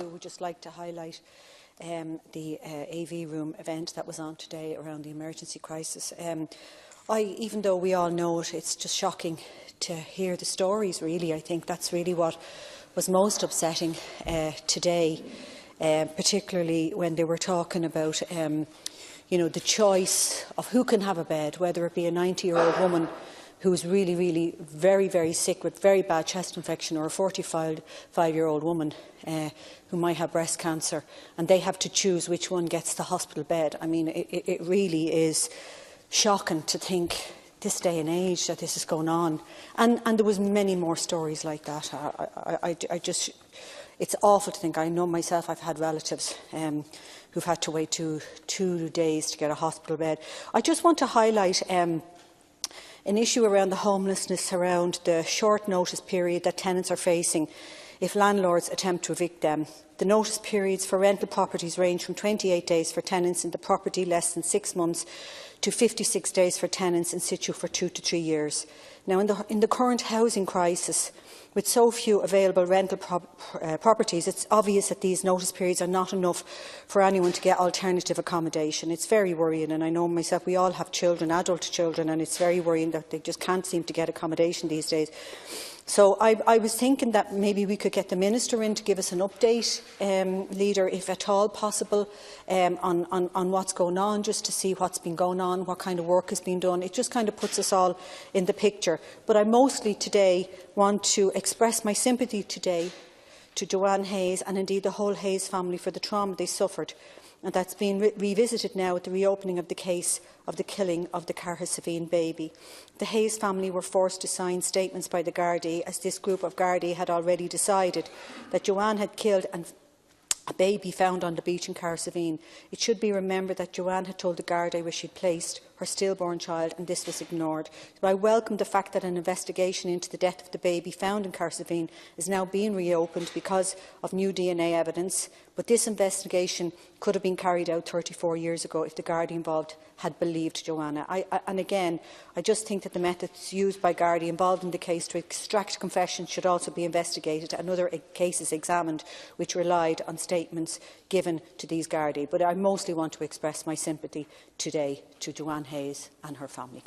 I would just like to highlight the AV room event that was on today around the emergency crisis. Even though we all know it, it's just shocking to hear the stories, really. I think that's really what was most upsetting today, particularly when they were talking about the choice of who can have a bed, whether it be a 90-year-old woman who is really very, very sick with very bad chest infection, or a 45-year-old woman who might have breast cancer, and they have to choose which one gets the hospital bed. I mean, it really is shocking to think this day and age that this is going on. And there was many more stories like that. It's awful to think. I know myself, I've had relatives who've had to wait two days to get a hospital bed. I just want to highlight an issue around the homelessness, around the short notice period that tenants are facing if landlords attempt to evict them. The notice periods for rental properties range from 28 days for tenants in the property less than 6 months to 56 days for tenants in situ for 2 to 3 years. Now, in the current housing crisis, with so few available rental properties, it's obvious that these notice periods are not enough for anyone to get alternative accommodation. It's very worrying, and I know myself, we all have children, adult children, and it's very worrying that they just can't seem to get accommodation these days. So I was thinking that maybe we could get the Minister in to give us an update, Leader, if at all possible, on what's going on, just to see what's been going on, what kind of work has been done. It just kind of puts us all in the picture. But I mostly today want to express my sympathy today to Joanne Hayes and indeed the whole Hayes family for the trauma they suffered, and that's been revisited now with the reopening of the case of the killing of the Carhasaveen baby. The Hayes family were forced to sign statements by the Gardaí, as this group of Gardaí had already decided that Joanne had killed a baby found on the beach in Carhasaveen. It should be remembered that Joanne had told the Gardaí where she had placed her stillborn child, and this was ignored. So I welcome the fact that an investigation into the death of the baby found in Carhasaveen is now being reopened because of new DNA evidence, but this investigation could have been carried out 34 years ago if the Gardaí involved had believed Joanna. And again, I just think that the methods used by Gardaí involved in the case to extract confessions should also be investigated, and other cases examined which relied on statements given to these Gardaí. But I mostly want to express my sympathy today to Joanne Hayes and her family.